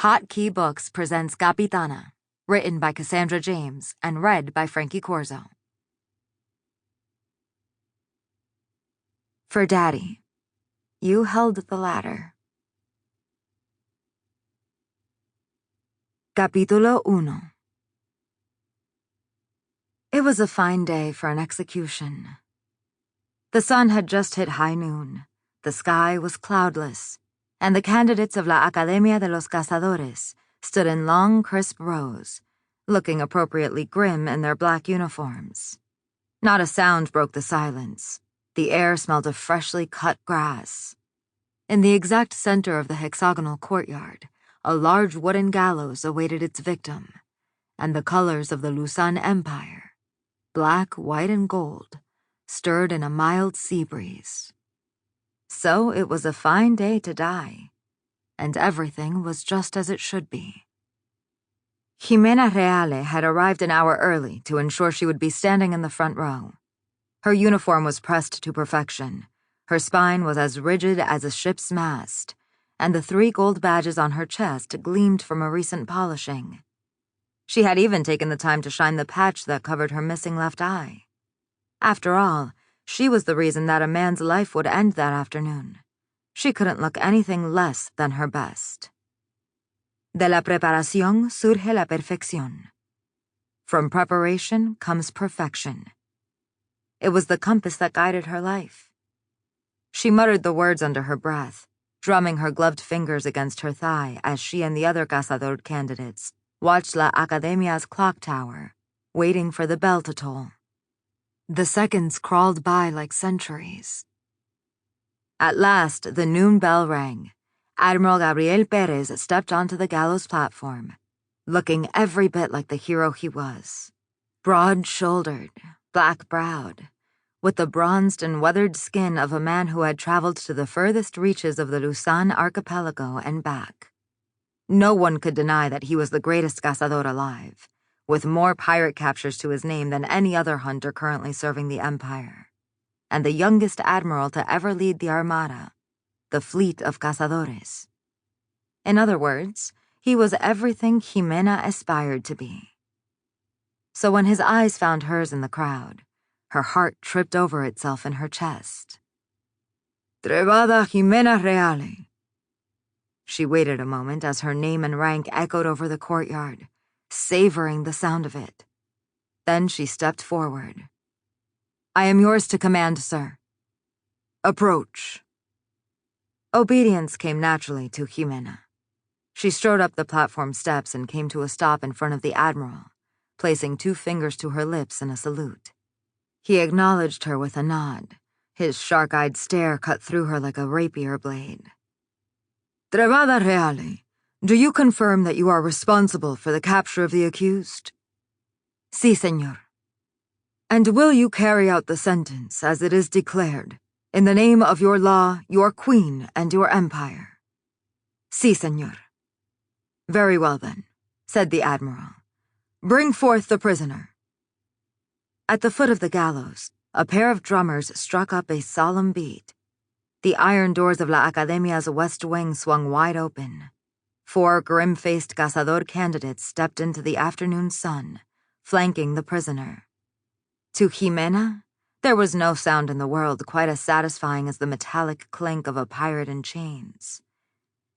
Hot Key Books presents Capitana, written by Cassandra James and read by Frankie Corzo. For Daddy, you held the ladder. Capítulo 1. It was a fine day for an execution. The sun had just hit high noon, the sky was cloudless, and the candidates of La Academia de los Cazadores stood in long, crisp rows, looking appropriately grim in their black uniforms. Not a sound broke the silence. The air smelled of freshly cut grass. In the exact center of the hexagonal courtyard, a large wooden gallows awaited its victim, and the colors of the Luzan Empire, black, white, and gold, stirred in a mild sea breeze. So it was a fine day to die, and everything was just as it should be. Ximena Reale had arrived an hour early to ensure she would be standing in the front row. Her uniform was pressed to perfection. Her spine was as rigid as a ship's mast, and the 3 gold badges on her chest gleamed from a recent polishing. She had even taken the time to shine the patch that covered her missing left eye. After all, she was the reason that a man's life would end that afternoon. She couldn't look anything less than her best. De la preparación surge la perfección. From preparation comes perfection. It was the compass that guided her life. She muttered the words under her breath, drumming her gloved fingers against her thigh as she and the other cazador candidates watched La Academia's clock tower, waiting for the bell to toll. The seconds crawled by like centuries. At last, the noon bell rang. Admiral Gabriel Perez stepped onto the gallows platform, looking every bit like the hero he was. Broad-shouldered, black-browed, with the bronzed and weathered skin of a man who had traveled to the furthest reaches of the Luzon archipelago and back. No one could deny that he was the greatest cazador alive, with more pirate captures to his name than any other hunter currently serving the Empire, and the youngest admiral to ever lead the Armada, the fleet of cazadores. In other words, he was everything Ximena aspired to be. So when his eyes found hers in the crowd, her heart tripped over itself in her chest. Trebada Ximena Reale. She waited a moment as her name and rank echoed over the courtyard, savoring the sound of it. Then she stepped forward. I am yours to command, sir. Approach. Obedience came naturally to Ximena. She strode up the platform steps and came to a stop in front of the admiral, placing 2 fingers to her lips in a salute. He acknowledged her with a nod. His shark-eyed stare cut through her like a rapier blade. Trebada Reale, do you confirm that you are responsible for the capture of the accused? Si, senor. And will you carry out the sentence as it is declared, in the name of your law, your queen, and your empire? Si, senor. Very well then, said the admiral. Bring forth the prisoner. At the foot of the gallows, a pair of drummers struck up a solemn beat. The iron doors of La Academia's west wing swung wide open. 4 grim-faced cazador candidates stepped into the afternoon sun, flanking the prisoner. To Ximena, there was no sound in the world quite as satisfying as the metallic clink of a pirate in chains.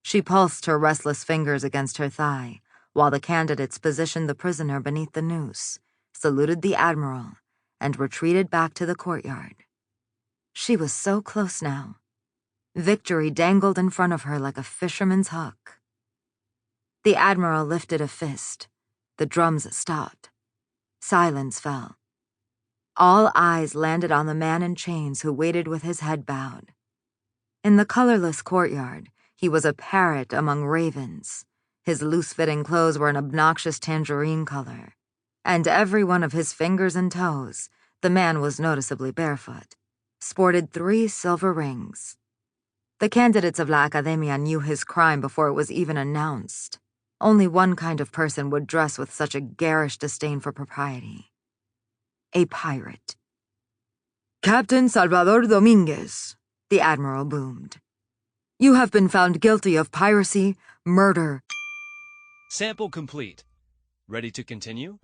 She pulsed her restless fingers against her thigh, while the candidates positioned the prisoner beneath the noose, saluted the admiral, and retreated back to the courtyard. She was so close now. Victory dangled in front of her like a fisherman's hook. The admiral lifted a fist. The drums stopped. Silence fell. All eyes landed on the man in chains who waited with his head bowed. In the colorless courtyard, he was a parrot among ravens. His loose-fitting clothes were an obnoxious tangerine color, and every one of his fingers and toes, the man was noticeably barefoot, sported 3 silver rings. The candidates of La Academia knew his crime before it was even announced. Only one kind of person would dress with such a garish disdain for propriety. A pirate. Captain Salvador Dominguez, the admiral boomed. You have been found guilty of piracy, murder, Sample complete. Ready to continue?